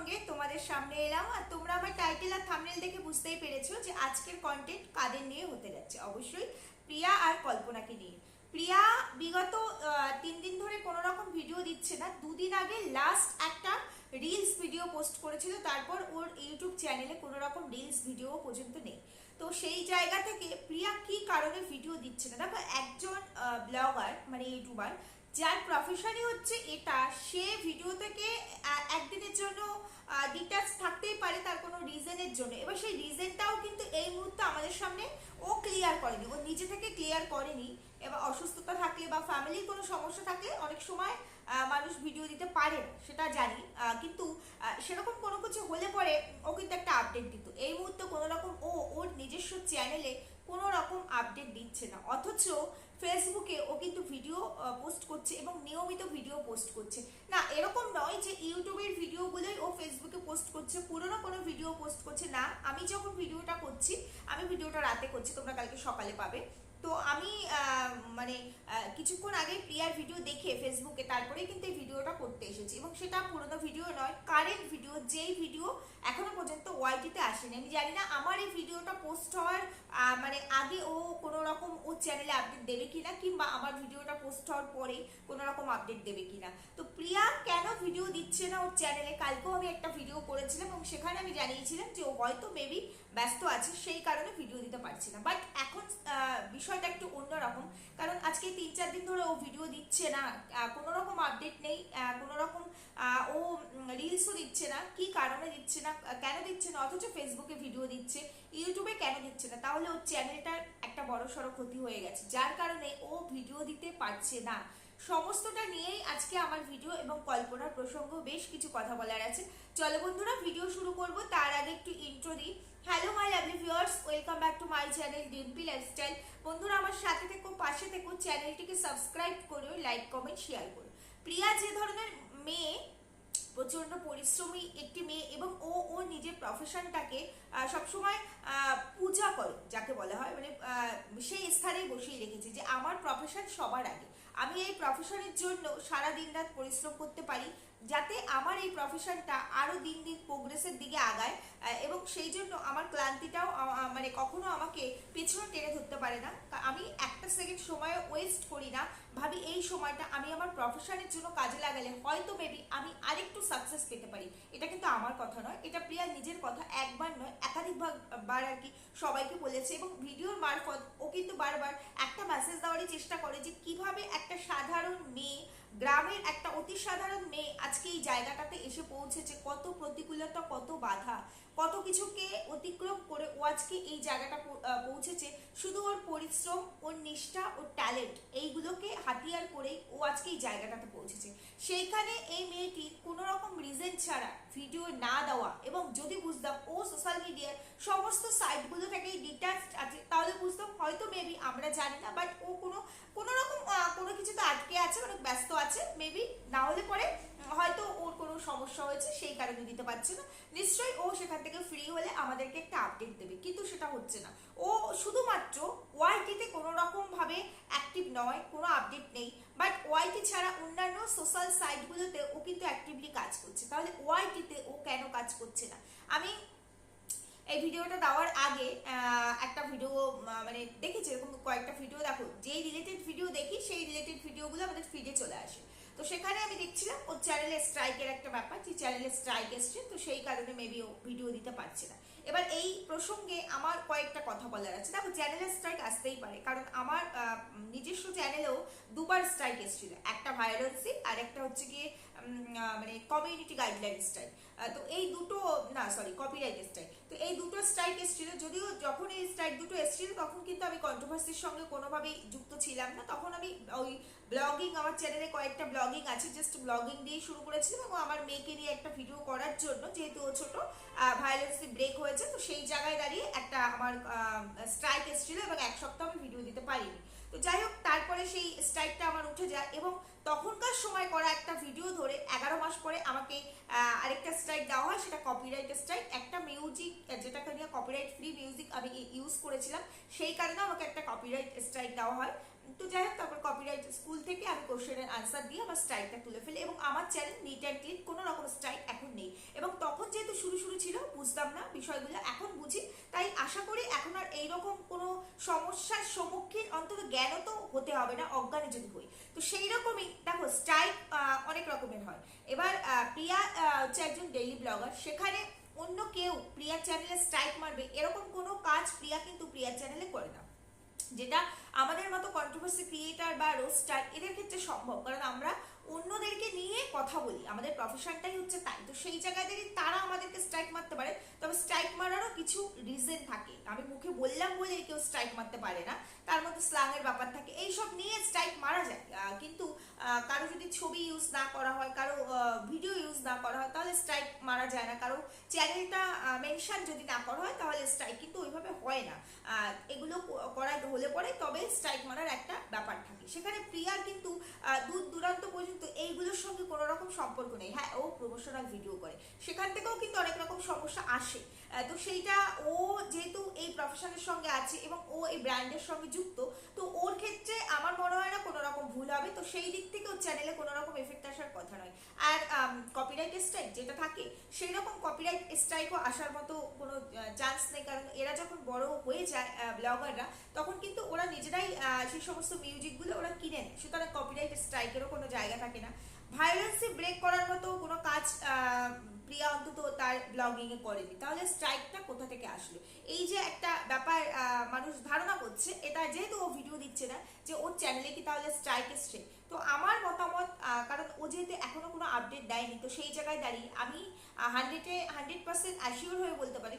সঙ্গে তোমাদের সামনে এলাম। আর তোমরা আমার টাইটেল আর থাম্বনেল দেখে বুঝতেই পেরেছো যে আজকের কন্টেন্ট কাদের নিয়ে হতে যাচ্ছে। অবশ্যই প্রিয়া আর কল্পনাকে নিয়ে। প্রিয়া বিগত 3 দিন ধরে কোনো রকম ভিডিও দিচ্ছে না। দুদিন আগে লাস্ট একটা রিলস ভিডিও পোস্ট করেছিল, তারপর ওর ইউটিউব চ্যানেলে কোনো রকম রিলস ভিডিও পর্যন্ত নেই। তো সেই জায়গা থেকে প্রিয়া কি কারণে ভিডিও দিচ্ছে না, দেখো একজন ব্লগার মানে ইউটিউবার যার প্রফেশনই হচ্ছে এটা, সে ভিডিও থেকে একদিনের জন্য ডিটাচ থাকতেই পারে তার কোনো রিজনের জন্য। এবার সেই রিজনটাও কিন্তু এই মুহূর্তে আমাদের সামনে ও ক্লিয়ার করেনি, ও নিজে থেকে ক্লিয়ার করেনি। এবার অসুস্থতা থাকলে বা ফ্যামিলির কোনো সমস্যা থাকলে অনেক সময় মানুষ ভিডিও দিতে পারে না, সেটা জানি, কিন্তু সেরকম কোনো কিছু হলে পরে ও কিন্তু একটা আপডেট দিত। এই মুহূর্তে কোনো রকম ওর নিজস্ব চ্যানেলে কোনো রকম আপডেট দিচ্ছে না, অথচ ফেসবুকে ও কিন্তু ভিডিও পোস্ট করছে এবং নিয়মিত ভিডিও পোস্ট করছে। না, এরকম নয় যে ইউটিউবের ভিডিওগুলোই ও ফেসবুকে পোস্ট করছে, পুরোনো কোনো ভিডিও পোস্ট করছে না। আমি যখন ভিডিওটা করছি, আমি ভিডিওটা রাতে করছি, তোমরা কালকে সকালে পাবে। তো আমি মানে কিছুক্ষণ আগে প্রিয়ার ভিডিও দেখে ফেসবুকে তারপরেই কিন্তু এই ভিডিওটা করতে এসেছি, এবং সেটা পুরোনো ভিডিও নয়, কারেন্ট ভিডিও, যেই ভিডিও এখনো পর্যন্ত ওয়াইটিতে আসেনি। আমি জানি না আমার এই ভিডিওটা পোস্ট হওয়ার মানে আগে ও কোনো রকম ও চ্যানেলে আপডেট দেবে কিনা, কিংবা আমার ভিডিওটা পোস্ট হওয়ার পরে কোনো রকম আপডেট দেবে কিনা। তো প্রিয়া কেন ভিডিও দিচ্ছে না ওর চ্যানেলে? কালকেও আমি একটা ভিডিও করেছিলাম এবং সেখানে আমি জানিয়েছিলাম যে ও হয়তো মেবি ব্যস্ত আছে, সেই কারণে ভিডিও দিতে পারছি না। বাট এখন বিষয়টা একটু অন্যরকম, কারণ আজকে 3-4 দিন ধরে ও ভিডিও দিচ্ছে না, কোনো রকম আপডেট নেই, কোনো রকম ও রিলসও দিচ্ছে না। কি কারণে দিচ্ছে না, কেন দিচ্ছে না, অথচ ফেসবুকে ভিডিও দিচ্ছে, ইউটিউবে কেন দিচ্ছে না? তাহলে ওর চ্যানেলটার একটা বড়সড় ক্ষতি হয়ে গেছে, যার কারণে ও ভিডিও দিতে পারছে না। সমস্তটা নিয়েই আজকে আমার ভিডিও, এবং কল্পনার প্রসঙ্গ বেশ কিছু কথা বলার আছে। চলো বন্ধুরা, ভিডিও শুরু করব। তার আগে একটু ইন্ট্রো দিই। Hello my lovely viewers, welcome back to my channel Dimpy lifestyle. বন্ধুরা আমার সাথে থেকো, পাশে থেকো, চ্যানেলটিকে সাবস্ক্রাইব করো, লাইক কমেন্ট শেয়ার করো। প্রিয়া যে ধরনের মেয়ে, প্রচন্ড পরিশ্রমী একটি মেয়ে, এবং ও নিজের প্রফেশনটাকে সবসময় পূজা করে, যাকে বলা হয়, মানে সেই স্থানেই বসিয়ে রেখেছে যে আমার প্রফেশন সবার আগে। আমি এই প্রফেশনের জন্য সারা দিন রাত পরিশ্রম করতে পারি, যাতে আমার এই প্রফেশনটা আরো দিন দিন প্রোগ্রেসের দিকে আগায়, এবং সেই জন্য আমার ক্লান্তিটাও মানে কখনো আমাকে পেছনে টেনে ধরতে পারে না। আমি একটা সেকেন্ড সময় ওয়েস্ট করি না, ভাবি এই সময়টা আমি আমার প্রফেশনের জন্য কাজে লাগালে হয়তো মেবি আমি আরেকটু সাকসেস পেতে পারি। এটা কিন্তু আমার কথা নয়, এটা প্রিয়ার নিজের কথা, একবার নয় একাধিকবার আর কি সবাইকে বলেছে, এবং ভিডিওর মারফত ও কিন্তু বারবার একটা মেসেজ দেওয়ারই চেষ্টা করে যে কিভাবে একটা সাধারণ মেয়ে, গ্রামের একটা অতি সাধারণ মেয়ে আজকে এই জায়গাটাতে এসে পৌঁছেছে, কত প্রতিকূলতা, কত বাধা, কত কিছুকে অতিক্রম করে ও আজকে এই জায়গাটা পৌঁছেছে। শুধু ওর পরিশ্রম, ওর নিষ্ঠা, ওর ট্যালেন্ট, এইগুলোকে হাতিয়ার করেই ও আজকে এই জায়গাটাতে পৌঁছেছে। সেইখানে এই মেয়েটির কোনো রকম রিজন ছাড়া ভিডিও না দেওয়া, এবং যদি বুঝতাম ও সোশ্যাল মিডিয়ার সমস্ত সাইটগুলো থেকে ডিটাচড আছে, তাহলে বুঝতাম হয়তো মেবি, আমরা জানি না, বাট ও কোনো রকম কোনো কিছুতে আটকে আছে, অনেক ব্যস্ত আছে মেবি, না হলে পরে হয়তো ওর কোনো সমস্যা হয়েছে সেই কারণে দিতে পারছে না। নিশ্চয়ই ও সেখান থেকে ফ্রি হলে আমাদেরকে একটা আপডেট দেবে, কিন্তু সেটা হচ্ছে না। ও শুধুমাত্র ওয়াইটিতে কোনো রকম ভাবে অ্যাক্টিভ নয়, কোনো আপডেট নেই, বাট ওয়াইটি ছাড়া অন্যান্য সোশ্যাল সাইটগুলোতে ও কিন্তু অ্যাক্টিভলি কাজ করছে। তাহলে ওয়াইটিতে ও কেন কাজ করছে না? আমি এই ভিডিওটা দেওয়ার আগে একটা ভিডিও মানে দেখেছি, এরকম কয়েকটা ভিডিও, দেখো যেই রিলেটেড ভিডিও দেখি সেই রিলেটেড ভিডিওগুলো আমাদের ফিডে চলে আসে। তো সেখানে আমি দেখছিলাম ওর চ্যানেলে স্ট্রাইকের একটা ব্যাপার, যে চ্যানেলে স্ট্রাইক এসছে, তো সেই কারণে মেবি ও ভিডিও দিতে পারছে না। এবার এই প্রসঙ্গে আমার কয়েকটা কথা বলার আছে। দেখো চ্যানেলে স্ট্রাইক আসতেই পারে, কারণ আমার নিজস্ব চ্যানেলেও দুবার স্ট্রাইক এসেছিল, একটা ভায়োলেন্সি আর একটা হচ্ছে গিয়ে মানে কমিউনিটি গাইডলাইন স্ট্রাইক। তো এই দুটো, না সরি, কপিরাইট স্ট্রাইক। তো এই দুটো স্ট্রাইক এসেছিল, যদিও যখন এই স্ট্রাইক দুটো এসেছিল তখন কিন্তু আমি কন্ট্রোভার্সির সঙ্গে কোনোভাবেই যুক্ত ছিলাম না। তখন আমি ওই ব্লগিং, আমার চ্যানেলে কয়েকটা ব্লগিং আছে, জাস্ট ব্লগিং দিয়ে শুরু করেছিলাম, এবং আমার মেয়েকে নিয়ে একটা ভিডিও করার জন্য, যেহেতু ও ছোট, ভায়োলেন্সি ব্রেক হয়েছে, তো সেই জায়গায় দাঁড়িয়ে একটা আমার স্ট্রাইক এসেছিল, এবং এক সপ্তাহ আমি ভিডিও দিতে পারিনি। তো যাই হোক, তারপরে সেই স্ট্রাইকটা আমার উঠে যায়, এবং তখনকার সময় করা একটা ভিডিও ধরে 11 মাস পরে আমাকে আরেকটা স্ট্রাইক দেওয়া হয়, সেটা কপিরাইট স্ট্রাইক। একটা মিউজিক, যেটাকে নিয়ে কপিরাইট ফ্রি মিউজিক আমি ইউজ করেছিলাম, সেই কারণে আমাকে একটা কপিরাইট স্ট্রাইক দেওয়া হয়। তো যাই হোক, তারপর কপিরাইট স্কুল থেকে আমি কোশ্চেনের আনসার দিয়ে আমার স্ট্রাইকটা তুলে ফেলি, এবং আমার চ্যানেল নিট অ্যান্ড ক্লিন, কোনো রকম স্ট্রাইক এখন নেই। এবং তখন যেহেতু শুরু শুরু ছিল, বুঝতাম না বিষয়গুলো, এখন বুঝি, তাই আশা করি এখন আর এইরকম কোনো সমস্যার সম্মুখীন অন্তত জ্ঞানও তো হতে হবে না, অজ্ঞানে যদি হই। তো সেই রকমই দেখো, স্ট্রাইক অনেক রকমের হয়। এবার প্রিয়া হচ্ছে একজন ডেইলি ব্লগার, সেখানে অন্য কেউ প্রিয়ার চ্যানেলে স্ট্রাইক মারবে এরকম কোনো কাজ প্রিয়া কিন্তু প্রিয়ার চ্যানেলে করে না, যেটা আমাদের মতো কন্ট্রোভার্সি ক্রিয়েটার বা রোস্টার এদের ক্ষেত্রে সম্ভব, কারণ আমরা অন্যদেরকে নিয়ে কথা বলি, আমাদের প্রফেশনটাই হচ্ছে তাই। তো সেই জায়গায় যদি তারা আমাদেরকে স্ট্রাইক মারতে পারে, তবে স্ট্রাইক মারারও কিছু রিজন থাকে, আমি মুখে বললাম বলে কেউ স্ট্রাইক মারতে পারে না, তার মধ্যে স্ল্যাংয়ের ব্যাপার থাকে, এইসব নিয়ে স্ট্রাইক মারা যায়। কিন্তু কারো যদি ছবি ইউজ না করা হয়, কারো ভিডিও ইউজ না করা হয়, তাহলে স্ট্রাইক মারা যায় না, কারো চ্যানেলটা মেনশন যদি না করা হয়, তাহলে স্ট্রাইক কিন্তু ওইভাবে হয় না। এগুলো করা হলে পরে তবে স্ট্রাইক মারার একটা ব্যাপার থাকে। সেখানে প্রিয়ার কিন্তু দূর দূরান্ত পর্যন্ত এইগুলোর সঙ্গে কোনো রকম সম্পর্ক নেই। হ্যাঁ, ও প্রমোশনাল ভিডিও করে, সেখান থেকেও কিন্তু অনেক রকম সমস্যা আসে। তো সেইটা, ও যেহেতু এই প্রফেশনের সঙ্গে আছে এবং ও এই ব্র্যান্ডের সঙ্গে যুক্ত, তো ওর ক্ষেত্রে আমার মনে হয় না কোনো রকম ভুল হবে। তো সেই দিক থেকে ওর চ্যানেলে কোনো রকম এফেক্ট আসার কথা নয়। আর কপিরাইট স্ট্রাইক যেটা থাকে, সেই রকম কপিরাইট স্ট্রাইকও আসার মতো কোনো চান্স নেই, কারণ এরা যখন বড় হয়ে যায় ব্লগাররা, তখন কিন্তু ওরা নিজেরাই সেই সমস্ত মিউজিকগুলো ওরা কিনে নেয়, সুতরাং কপিরাইট স্ট্রাইকেরও কোনো জায়গা থাকে না। ভায়োলেন্সে ব্রেক করার মতো কোনো কাজ প্রিয়া অন্তত তার ব্লগিং এ করেনি, তাহলে স্ট্রাইকটা কোথা থেকে আসলো? এই যে একটা ব্যাপার মানুষ ধারণা করছে, এটা যেহেতু ও ভিডিও দিচ্ছে না, যে ওর চ্যানেলে কি তাহলে স্ট্রাইক এসছে। তো আমার মতামত, কারণ ও যেহেতু এখনো কোনো আপডেট দেয়নি, তো সেই জায়গায় দাঁড়িয়ে আমি 100% অ্যাসিওর হয়ে বলতে পারি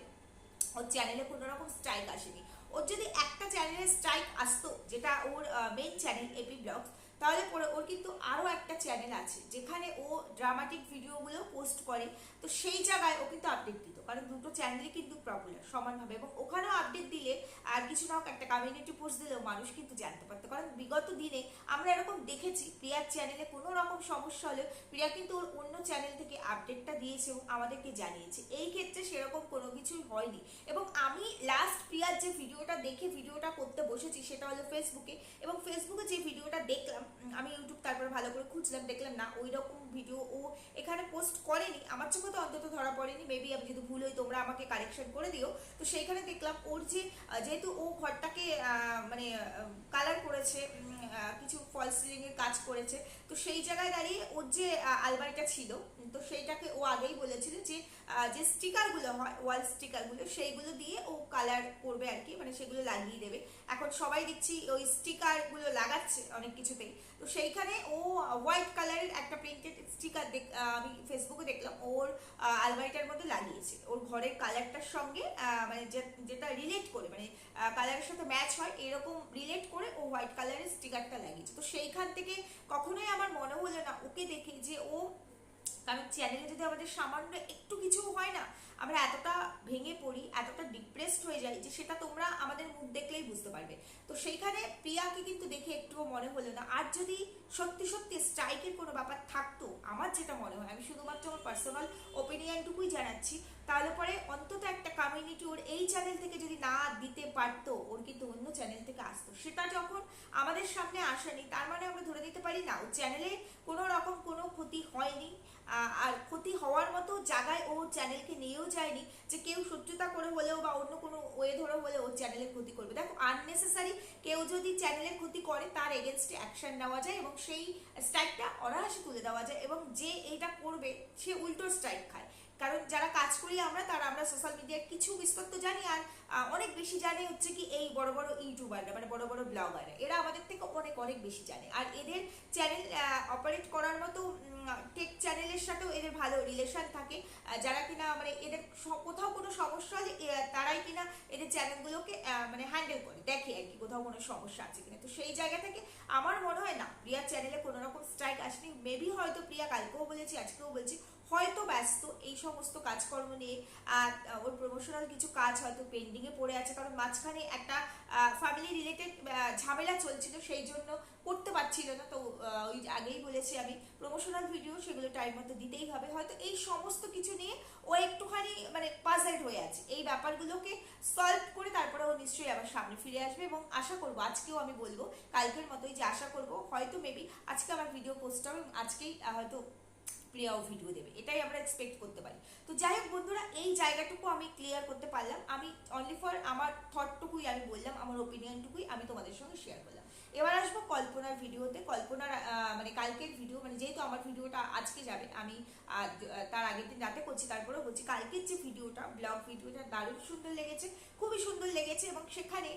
ওর চ্যানেলে কোনো রকম স্ট্রাইক আসেনি। ওর যদি একটা চ্যানেলে স্ট্রাইক আসতো, যেটা ওর মেইন চ্যানেল এপি ব্লগস, তাহলে পরে ওর কিন্তু আরও একটা চ্যানেল আছে যেখানে ও ড্রামাটিক ভিডিওগুলো পোস্ট করে, তো সেই জায়গায় ও কিন্তু আপডেট দিত, কারণ দুটো চ্যানেলই কিন্তু পপুলার সমানভাবে, এবং ওখানেও আপডেট দিলে আর কিছু না হোক একটা কমিউনিটি পোস্ট দিলেও মানুষ কিন্তু জানতে পারতো। কারণ বিগত দিনে আমরা এরকম দেখেছি, প্রিয়ার চ্যানেলে কোনো রকম সমস্যা হলে প্রিয়া কিন্তু ওর অন্য চ্যানেল থেকে আপডেটটা দিয়েছে এবং আমাদেরকে জানিয়েছে। এই ক্ষেত্রে সেরকম কোনো কিছুই হয়নি। এবং আমি লাস্ট প্রিয়ার যে ভিডিওটা দেখে ভিডিওটা করতে বসেছি, সেটা হলো ফেসবুকে, এবং ফেসবুকে যে ভিডিওটা দেখলাম, আমি ইউটিউব তারপর ভালো করে খুঁজলাম, দেখলাম না ওই রকম ভিডিও ও এখানে পোস্ট করেনি, আমার চোখে তো অন্তত ধরা পড়েনি, মেবি আমি যদি ভুল হই তোমরা আমাকে কারেকশন করে দিও। তো সেইখানে দেখলাম ওর যে যেহেতু ও ঘরটাকে মানে কালার করেছে, কিছু ফল সিলিং এর কাজ করেছে, তো সেই জায়গায় দাঁড়িয়ে ওর যে আলমারিটা ছিল, তো সেইটাকে ও আগেই বলেছিল যে যে স্টিকারগুলো হয়, ওয়াল স্টিকারগুলো, সেইগুলো দিয়ে ও কালার করবে আর কি, মানে সেগুলো লাগিয়ে দেবে। এখন সবাই দেখছি ওই স্টিকারগুলো লাগাচ্ছে অনেক কিছুতেই, তো সেইখানে ও হোয়াইট কালারের একটা প্রিন্টেড স্টিকার আমি ফেসবুকে দেখলাম ওর আলমারিটার মধ্যে লাগিয়েছে, ওর ঘরের কালারটার সঙ্গে মানে যেটা রিলেট করে, মানে কালারের সাথে ম্যাচ হয় এরকম রিলেট করে ও হোয়াইট কালারের স্টিকারটা লাগিয়েছে। তো সেইখান থেকে কখনোই আমার মনে হলো না ওকে দেখে যে ও, কারণ চ্যানেলে যদি আমাদের সামান্য একটু কিছু হয় না, আমরা এতটা ভেঙে পড়ি, এতটা ডিপ্রেসড হয়ে যাই, যে সেটা তোমরা আমাদের মুখ দেখলেই বুঝতে পারবে। তো সেইখানে প্রিয়াকে কিন্তু দেখে একটুও মনে হলো না। আর যদি সত্যি সত্যি স্ট্রাইকের কোনো ব্যাপার থাকতো, আমার যেটা মনে হয়, আমি শুধুমাত্র আমার পার্সোনাল ওপিনিয়নটুকুই জানাচ্ছি, তাহলে পরে অন্তত একটা কমিউনিটি ওর এই চ্যানেল থেকে যদি না দিতে পারতো, ওর কিন্তু অন্য চ্যানেল থেকে আসতো। সেটা যখন আমাদের সামনে আসেনি, তার মানে আমরা ধরে নিতে পারি না ওর চ্যানেলে কোনো রকম কোনো ক্ষতি হয়নি, আর ক্ষতি হওয়ার মতো জায়গায় ও চ্যানেলকে নিয়েও যায়নি, যে কেউ শত্রুতা করে হলেও বা অন্য কোনো ওয়ে ধরে হলে ওর চ্যানেলের ক্ষতি করবে। দেখো, আননেসেসারি কেউ যদি চ্যানেলের ক্ষতি করে, তার এগেনস্টে অ্যাকশন নেওয়া যায় এবং সেই স্ট্রাইকটা অনায়াসে তুলে দেওয়া যায়, এবং যে এইটা করবে সে উল্টো স্ট্রাইক খায়। কারণ যারা কাজ করি আমরা, তারা আমরা সোশ্যাল মিডিয়ার কিছু বিস্তর তো জানি, আর অনেক বেশি জানে হচ্ছে কি এই বড় বড় ইউটিউবাররা, মানে বড় বড় ব্লগাররা, এরা আমাদের থেকে অনেক অনেক বেশি জানে। আর এদের চ্যানেল অপারেট করার মতো টেক চ্যানেলের সাথেও এদের ভালো রিলেশন থাকে, যারা কিনা মানে এদের কোথাও কোনো সমস্যা হলে তারাই কিনা এদের চ্যানেলগুলোকে মানে হ্যান্ডেল করে দেখে আর কি, কোথাও কোনো সমস্যা আছে কিনা। তো সেই জায়গা থেকে আমার মনে হয় না প্রিয়ার চ্যানেলে কোনো রকম স্ট্রাইক আসেনি। মেবি হয়তো প্রিয়া কালকেও বলেছি, আজকেও বলছি, হয়তো ব্যস্ত এই সমস্ত কাজকর্ম নিয়ে। আর ওর প্রমোশনাল কিছু কাজ হয়তো পেন্ডিংয়ে পড়ে আছে, কারণ মাঝখানে একটা ফ্যামিলি রিলেটেড ঝামেলা চলছিল, সেই জন্য করতে পারছিল না। তো ওই আগেই বলেছি আমি, প্রমোশনাল ভিডিও সেগুলো টাইম মতো দিতেই হবে। হয়তো এই সমস্ত কিছু নিয়ে ও একটুখানি মানে পাজলড হয়ে আছে। এই ব্যাপারগুলোকে সলভ করে তারপরে ও নিশ্চয়ই আবার সামনে ফিরে আসবে, এবং আশা করবো আজকেও আমি বলবো কালকের মতোই যে আশা করবো হয়তো মেবি আজকে আমার ভিডিও পোস্ট হবে এবং আজকেই হয়তো প্রিয়াও ভিডিও দেবে, এটাই আমরা এক্সপেক্ট করতে পারি। তো যাই হোক বন্ধুরা, এই জায়গাটুকু আমি ক্লিয়ার করতে পারলাম। আমি অনলি ফর আমার থটটুকুই আমি বললাম, আমার ওপিনিয়নটুকুই আমি তোমাদের সঙ্গে শেয়ার করলাম। এবার আসবো কল্পনার ভিডিওতে। কল্পনার মানে কালকের ভিডিও, মানে যেহেতু আমার ভিডিওটা আজকে যাবে, আমি তার আগের দিন রাতে করছি, তারপরেও বলছি কালকের যে ভিডিওটা, ব্লগ ভিডিওটা দারুণ সুন্দর লেগেছে, খুবই সুন্দর লেগেছে। এবং সেখানে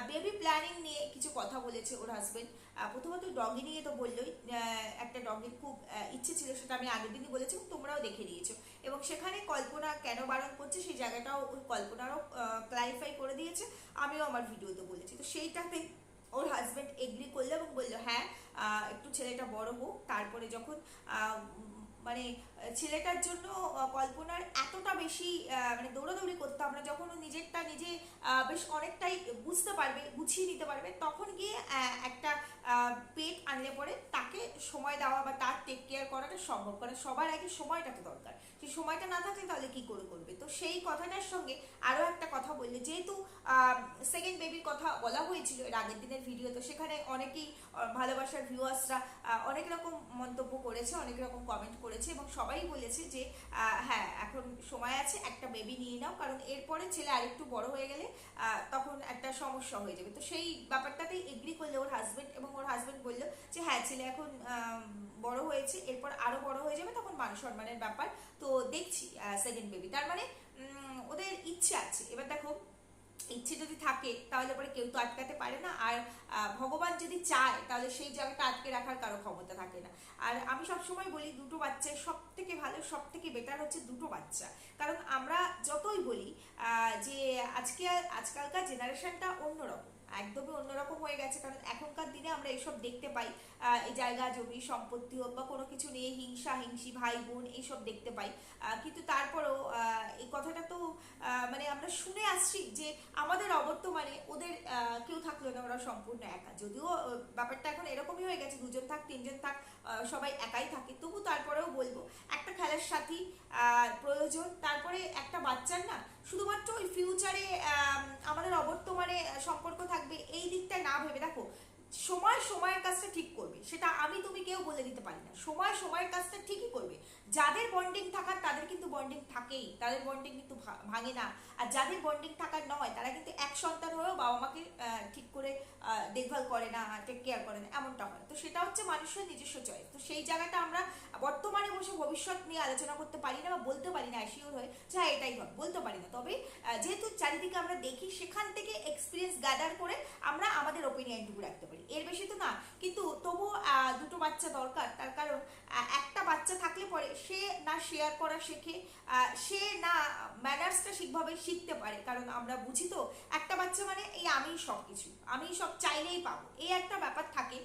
বেবি প্ল্যানিং নিয়ে কিছু কথা বলেছে ওর হাজবেন্ড। প্রথমত ডগি নিয়ে তো বললোই, একটা ডগির খুব ইচ্ছে ছিল, সেটা আমি আগের দিনই বলেছি এবং তোমরাও দেখে নিয়েছো। এবং সেখানে কল্পনা কেন বারণ করছে সেই জায়গাটাও ওই কল্পনারও ক্লারিফাই করে দিয়েছে, আমিও আমার ভিডিওতে বলেছি। তো সেইটাতে ওর হাজব্যান্ড এগ্রি করলো এবং বললো হ্যাঁ একটু ছেলেটা বড় হোক, তারপরে যখন মানে ছেলেটার জন্য কল্পনার এতটা বেশি মানে দৌড়াদৌড়ি করতে হবে না, যখন ও নিজেরটা নিজে বেশ অনেকটাই বুঝতে পারবে, গুছিয়ে নিতে পারবে, তখন গিয়ে একটা পেট আনলে পরে তাকে সময় দেওয়া বা তার টেক কেয়ার করাটা সম্ভব। কারণ সবার আগে সময়টা তো দরকার, সেই সময়টা না থাকলে তাহলে কি করে করবে। তো সেই কথাটার সঙ্গে আরও একটা কথা বললে, যেহেতু সেকেন্ড বেবির কথা বলা হয়েছিল এর আগের দিনের ভিডিও, তো সেখানে অনেকেই ভালোবাসার ভিউয়ার্সরা অনেক রকম মন্তব্য করেছে, অনেক রকম কমেন্ট করেছে এবং সবাই বলেছে যে হ্যাঁ এখন সময় আছে, একটা বেবি নিয়ে নাও, কারণ এরপরে ছেলে আরেকটু বড় হয়ে গেলে তখন একটা সমস্যা হয়ে যাবে। তো সেই ব্যাপারটাতেই এগ্রি করলে ওর হাজবেন্ড, এবং ওর হাজবেন্ড বললো যে হ্যাঁ ছেলে এখন বড় হয়েছে, এরপর আরো বড় হয়ে যাবে, তখন মান সম্মানের ব্যাপার, তো দেখছি সেকেন্ড বেবি। তার মানে ওদের ইচ্ছে আছে। এবার দেখো, ইচ্ছে যদি থাকে তাহলে পরে কেউ তো আটকাতে পারে না, আর ভগবান যদি চায় তাহলে সেই জায়গাটা আটকে রাখার কারো ক্ষমতা থাকে না। আর আমি সবসময় বলি দুটো বাচ্চায় সব থেকে ভালো, সব থেকে বেটার হচ্ছে দুটো বাচ্চা। কারণ আমরা যতই বলি যে আজকালকার জেনারেশনটা অন্যরকম, একদমই অন্যরকম হয়ে গেছে। কারণ এখনকার দিনে আমরা এসব দেখতে পাই, এই জায়গা জমি সম্পত্তি হোক বা কোনো কিছু নিয়ে হিংসা হিংসি, ভাই বোন এইসব দেখতে পাই। কিন্তু তারপরেও এই কথাটা তো মানে আমরা শুনে আসছি যে আমাদের অবর্তমানে ওদের কেউ থাকলো না, ওরা সম্পূর্ণ একা। যদিও ব্যাপারটা এখন এরকমই হয়ে গেছে, দুজন থাক তিনজন থাক সবাই একাই থাকে, তবু তারপরেও বলবো একটা খেলার সাথী প্রয়োজন। তারপরে একটা বাচ্চার না শুধুমাত্র ওই ফিউচারে আমাদের অবর্তমানে সম্পর্ক থাকবে এই দিকটা না ভেবে, দেখো সময় সময়ের কাজটা ঠিক করবে, সেটা আমি তুমি কেউ বলে দিতে পারি না। সময় সময়ের কাজটা ঠিকই করবে। যাদের বন্ডিং থাকার তাদের কিন্তু বন্ডিং থাকেই, তাদের বন্ডিং কিন্তু ভাঙে না। আর যাদের বন্ডিং থাকার নয় তারা কিন্তু এক সন্তান হয়েও বাবা মাকে ঠিক করে দেখভাল করে না, টেক কেয়ার করে না, এমনটা হয়। তো সেটা হচ্ছে মানুষের নিজস্ব চয়েস। তো সেই জায়গাটা আমরা বর্তমানে বসে ভবিষ্যৎ নিয়ে আলোচনা করতে পারি না বা বলতে পারি না অ্যাসিওর হয়ে যে হ্যাঁ এটাই হবে, বলতে পারি না। তবে যেহেতু চারিদিকে আমরা দেখি, সেখান থেকে এক্সপিরিয়েন্স গ্যাদার করে আমরা আমাদের ওপিনিয়নটুকু রাখতে পারি, এর বেশি তো না। কিন্তু তবু দুটো বাচ্চা দরকার, তার কারণ একটা বাচ্চা থাকলে পরে সে না শেয়ার করা শেখে, সে না ম্যানার্সটা ঠিকভাবে শিখতে পারে। কারণ আমরা বুঝি তো একটা বাচ্চা মানে এই আমিই সব কিছু, আমি সব চাইলেই পাবো, এই একটা ব্যাপার থাকে,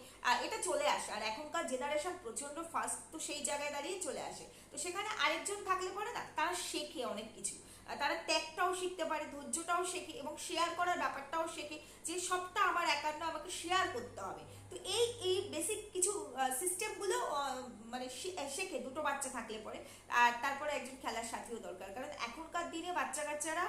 এটা চলে আসে। আর এখনকার জেনারেশন প্রচন্ড ফাস্ট, তো সেই জায়গায় দাঁড়িয়ে চলে আসে। তো সেখানে আরেকজন থাকলে পরে না তারা শেখে অনেক কিছু, তারা ত্যাগটাও শিখতে পারে, ধৈর্যটাও শেখে এবং শেয়ার করার ব্যাপারটাও শেখে, যে সবটা আমার একার না, আমাকে শেয়ার করতে হবে। তো এই এই বেসিক কিছু সিস্টেমগুলো মানে শেখে দুটো বাচ্চা থাকলে পরে। আর তারপরে একজন খেলার সাথীও দরকার। কারণ এখনকার দিনে বাচ্চা কাচ্চারা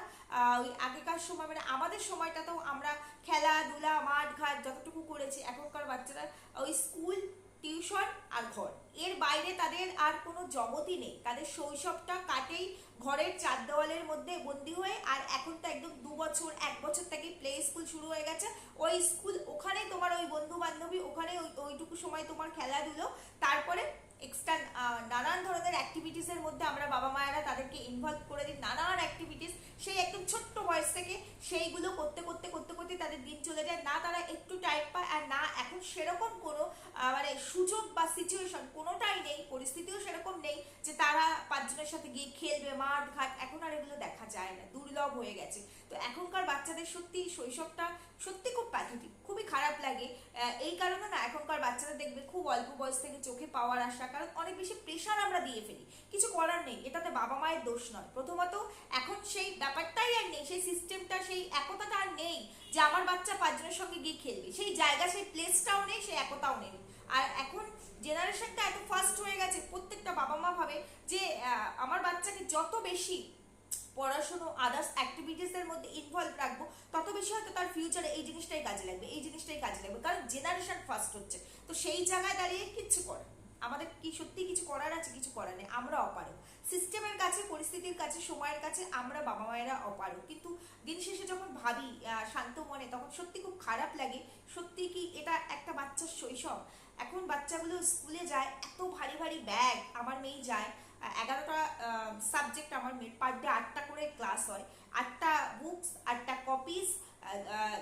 ওই আগেকার সময় মানে আমাদের সময়টাতেও আমরা খেলাধুলা মাঠ ঘাট যতটুকু করেছি, এখনকার বাচ্চারা ওই স্কুল টিউশন আর ঘর, এর বাইরে তাদের আর কোনো জগতই নেই। তাদের শৈশবটা কাটেই ঘরের চার দেওয়ালের মধ্যে বন্দি হয়ে। আর এখন তো একদম 2 বছর 1 বছর থেকে প্লে স্কুল শুরু হয়ে গেছে, ওই স্কুল, ওখানে তোমার ওই বন্ধু বান্ধবী, ওখানে ওইটুকু সময় তোমার খেলাধুলো, তারপরে এক্সট্রা নানান ধরনের অ্যাক্টিভিটিসের মধ্যে আমরা বাবা মায়েরা তাদেরকে ইনভলভ করে দিই, নানান অ্যাক্টিভিটিস, সেই একদম ছোট্ট বয়স থেকে সেইগুলো করতে করতে করতে করতে তাদের দিন চলে যায়, না তারা একটু টাইম পায়, আর না এখন সেরকম কোনো মানে সুযোগ বা সিচুয়েশন কোনোটাই নেই, পরিস্থিতিও সেরকম নেই যে তারা পাঁচজনের সাথে গিয়ে খেলবে মাঠ ঘাট, এখন আর এগুলো দেখা যায় না, দুর্লভ হয়ে গেছে। তো এখনকার বাচ্চাদের সত্যি শৈশবটা সত্যি খুব প্যাথেটিক, খুবই খারাপ লাগে। এই কারণে না এখনকার বাচ্চারা দেখবে খুব অল্প বয়স থেকে চোখে পাওয়ার আসা, কারণ অনেক বেশি প্রেশার আমরা দিয়ে ফেলি। কিছু করার নেই, এটাতে বাবা মায়ের দোষ নয়। প্রথমত এখন সেই ব্যাপারটাই আর নেই, সেই সিস্টেমটা, সেই একতাটা আর নেই যে আমার বাচ্চা পাঁচজনের সঙ্গে গিয়ে খেলবে, সেই জায়গা, সেই প্লেসটাও নেই, সেই একতাও নেই। আর এখন জেনারেশনটা এত ফাস্ট হয়ে গেছে, প্রত্যেকটা বাবা মা ভাবে যে আমার বাচ্চাকে যত বেশি পড়াশোনা আদার্স অ্যাক্টিভিটিসের মধ্যে ইনভলভ রাখবো, তত বেশি হয়তো তার ফিউচারে এই জিনিসটাই কাজে লাগবে, এই জিনিসটাই কাজে লাগবে, কারণ জেনারেশন ফার্স্ট হচ্ছে। তো সেই জায়গায় দাঁড়িয়ে কিচ্ছু করে আমাদের কি সত্যি কিছু করার আছে? কিছু করার নেই, আমরা অপারক। সিস্টেমের কাছে, পরিস্থিতির কাছে, সময়ের কাছে আমরা বাবা মায়েরা অপারক। কিন্তু দিন শেষে যখন ভাবি শান্ত মনে, তখন সত্যি খুব খারাপ লাগে। সত্যি কি এটা একটা বাচ্চার শৈশব? এখন বাচ্চাগুলো স্কুলে যায়, এত ভারী ভারী ব্যাগ, আমার মেয়ে যায় 11টা সাবজেক্ট, আমার মেয়ের পার ডে 8টা করে ক্লাস হয়, 8টা বুকস, 8টা কপিস,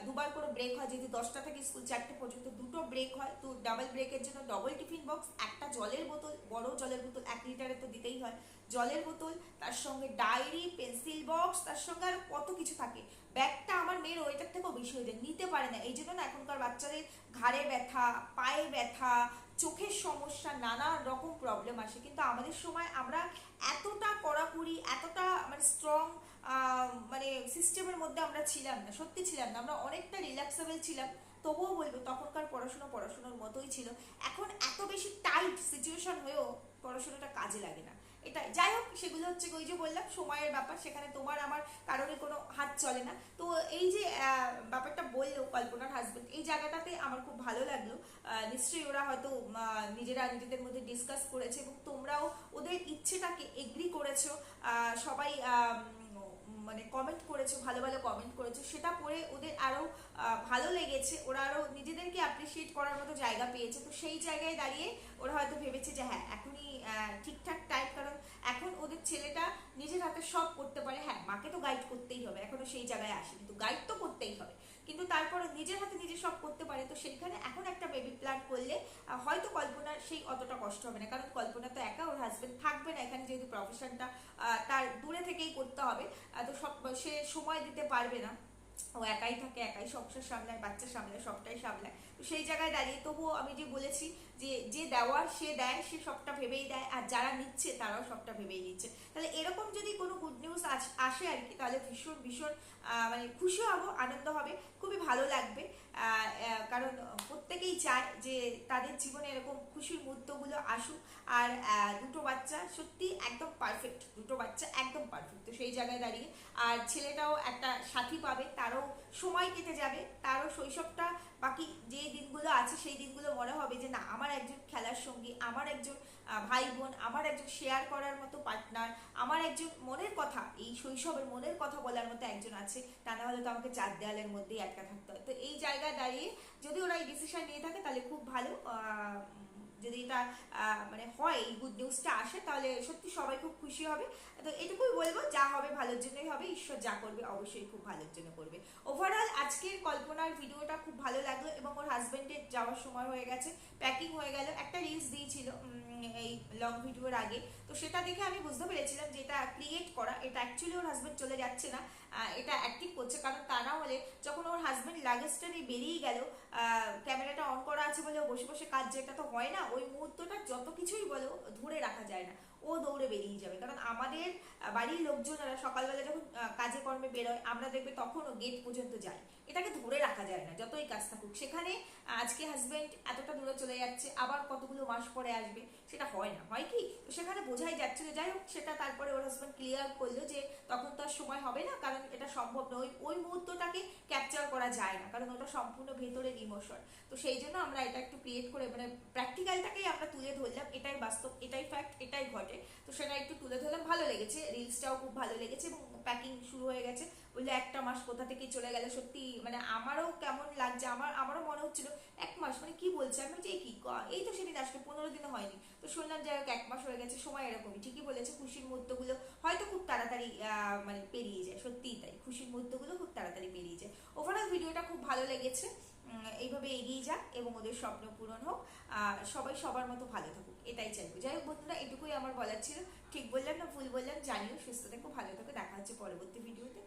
দুবার করে ব্রেক হয়, যেহেতু 10টা থেকে স্কুল 4টে পর্যন্ত, দুটো ব্রেক হয়, তো ডাবল ব্রেকের জন্য ডবল টিফিন বক্স, একটা জলের বোতল, বড় জলের বোতল 1 লিটারের তো দিতেই হয়, জলের বোতল, তার সঙ্গে ডায়েরি, পেন্সিল বক্স, তার সঙ্গে আর কত কিছু থাকে। ব্যাগটা আমার মেয়ের ওইটার থেকেও বেশি হয়ে যায়, নিতে পারে না। এই জন্য না এখনকার বাচ্চাদের ঘাড়ে ব্যথা, পায়ে ব্যথা, চোখের সমস্যা, নানা রকম প্রবলেম আসে। কিন্তু আমাদের সময় আমরা এতটা কড়াকড়ি, এতটা মানে স্ট্রং মানে সিস্টেমের মধ্যে আমরা ছিলাম না, সত্যি ছিলাম না, আমরা অনেকটা রিল্যাক্সেবল ছিলাম। তবুও বলবো তখনকার পড়াশোনার মতোই ছিল। এখন এত বেশি টাইট সিচুয়েশন হয়েও পড়াশোনাটা কাজে লাগে না। এটা যাই হোক, সেগুলো হচ্ছে ওই যে বললাম সময়ের ব্যাপার, সেখানে তোমার আমার কারণে কোনো হাত চলে না। তো এই যে ব্যাপারটা বললো কল্পনার হাজবেন্ড, এই জায়গাটাতে আমার খুব ভালো লাগলো। নিশ্চয়ই ওরা হয়তো নিজেরা নিজেদের মধ্যে ডিসকাস করেছে এবং তোমরাও ওদের ইচ্ছেটাকে এগ্রি করেছো। সবাই মানে কমেন্ট করেছো, ভালো ভালো কমেন্ট করেছো, সেটা পড়ে ওদের আরো ভালো লেগেছে, ওরা আরো নিজেদেরকে অ্যাপ্রিসিয়েট করার মতো জায়গা পেয়েছে। তো সেই জায়গায় দাঁড়িয়ে ওরা হয়তো ভেবেছে যে হ্যাঁ এখনই ঠিকঠাক টাইম, কারণ এখন ওদের ছেলেটা নিজের হাতে সব করতে পারে। হ্যাঁ মাকে তো গাইড করতেই হবে, এখনো সেই জায়গায় আসে, কিন্তু গাইড তো করতেই হবে, কিন্তু তারপরে নিজের হাতে নিজে সব করতে পারে। তো সেইখানে এখন একটা বেবি প্ল্যান করলে হয়তো কল্পনার সেই অতটা কষ্ট হবে না, কারণ কল্পনা তো একা, ওর হাজবেন্ড থাকবে না এখানে, যেহেতু প্রফেশনটা তার দূরে থেকেই করতে হবে, তো সব সে সময় দিতে পারবে না। ও একাই থাকে, একাই সংসার সামলায়, বাচ্চা সামলায়, সবটাই সামলায়। তো সেই জায়গায় দাঁড়িয়ে তবুও আমি যে বলেছি যে যে দেওয়ার সে দেয়, সে সবটা ভেবেই দেয়, আর যারা নিচ্ছে তারাও সবটা ভেবেই নিচ্ছে। তাহলে এরকম যদি কোনো গুড নিউজ আসে আর কি, তাহলে ভীষণ ভীষণ মানে খুশি হব, আনন্দ হবে, খুবই ভালো লাগবে। কারণ প্রত্যেকেই চায় যে তাদের জীবনে এরকম খুশির মুহূর্তগুলো আসুক। আর দুটো বাচ্চা সত্যি একদম পারফেক্ট, দুটো বাচ্চা একদম পারফেক্ট। তো সেই জায়গায় দাঁড়িয়ে আর ছেলেটাও একটা সাথী পাবে, তারও সময় কেটে যাবে, তারও শৈশবটা, বাকি যে দিনগুলো আছে সেই দিনগুলো মনে হবে যে না আমার একজন খেলার সঙ্গী, আমার একজন ভাই বোন, আমার একজন শেয়ার করার মতো পার্টনার, আমার একজন মনের কথা, এই শৈশবের মনের কথা বলার মতো একজন আছে। তা না হলে তো আমাকে 4 দেওয়ালের মধ্যেই আটকা থাকতে হয়। তো এই জায়গায় দাঁড়িয়ে যদি ওরা এই ডিসিশন নিয়ে থাকে তাহলে খুব ভালো। যদি এটা মানে হয়, এই গুড নিউজটা আসে, তাহলে সত্যি সবাই খুব খুশি হবে। তো এটুকুই বলবো, যা হবে ভালোর জন্যই হবে, ঈশ্বর যা করবে অবশ্যই খুব ভালোর জন্য করবে। ওভারঅল আজকের কল্পনার ভিডিওটা খুব ভালো লাগলো, এবং ওর হাজবেন্ডের যাওয়ার সময় হয়ে গেছে, প্যাকিং হয়ে গেল, একটা রিলস দিয়েছিল এই লং ভিডিওর আগে, তো সেটা দেখে আমি বুঝতে পেরেছিলাম যে এটা ক্রিয়েট করা, এটা অ্যাকচুয়ালি ওর হাজবেন্ড চলে যাচ্ছে না, এটা অ্যাক্টিং করছে। কারণ তা না হলে যখন ওর হাজবেন্ড লাগেজটা নিয়ে বেরিয়ে গেল, ক্যামেরাটা অন করা আছে বলে ও বসে বসে কাজ, যেটা তো হয় না, ওই মুহূর্তটা যত কিছুই বলো ধরে রাখা যায় না, ও দৌড়ে বেরিয়ে যাবে। কারণ আমাদের বাড়ির লোকজনেরা সকালবেলা যখন কাজে কর্মে বেরোয়, আমরা দেখবে তখনও গেট পর্যন্ত যায়, এটাকে ধরে রাখা যায় না যতই কাজ থাকুক। সেখানে আজকে হাজবেন্ড এতটা দূরে চলে যাচ্ছে, আবার কতগুলো মাস পরে আসবে, সেটা হয় না, হয় কি? তো সেখানে বোঝাই যাচ্ছিল। যাই হোক, সেটা তারপরে ওর হাজবেন্ড ক্লিয়ার করলো যে তখন তো আর সময় হবে না, কারণ এটা সম্ভব নয়, ওই মুহূর্তটাকে ক্যাপচার করা যায় না, কারণ ওটা সম্পূর্ণ ভেতরের ইমোশন। তো সেই জন্য আমরা এটা একটু ক্রিয়েট করে মানে প্র্যাকটিক্যালটাকেই আমরা তুলে ধরলাম, এটাই বাস্তব, এটাই ফ্যাক্ট, এটাই ঘটে। তো সেটা একটু তুলে ধরলাম, ভালো লেগেছে, রিলসটাও খুব ভালো লেগেছে, এবং প্যাকিং শুরু হয়ে গেছে বললে 1টা মাস কোথা থেকে চলে গেল। সত্যি মানে আমারও কেমন লাগছে, আমারও মনে হচ্ছিল 1 মাস মানে কি বলছে, আমি যে কি এই তো সেদিন আসলে 15 দিনও হয়নি, তো শুনলাম যে 1 মাস হয়ে গেছে। সময় এরকমই, ঠিকই বলেছে, খুশির মুহূর্তগুলো হয়তো খুব তাড়াতাড়ি মানে পেরিয়ে যায়, সত্যিই তাই, খুশির মুহূর্তগুলো খুব তাড়াতাড়ি পেরিয়ে যায়। ওভারঅল ভিডিওটা খুব ভালো লেগেছে, এইভাবে এগিয়ে যাক এবং ওদের স্বপ্ন পূরণ হোক, সবাই সবার মতো ভালো থাকুক, এটাই চাইবো। যাই হোক বন্ধুরা, এটুকুই আমার বলার ছিল। ঠিক বললাম না ভুল বললাম জানিও, সুস্থ থেকো, ভালো থেকো, দেখা হচ্ছে পরবর্তী ভিডিওতে।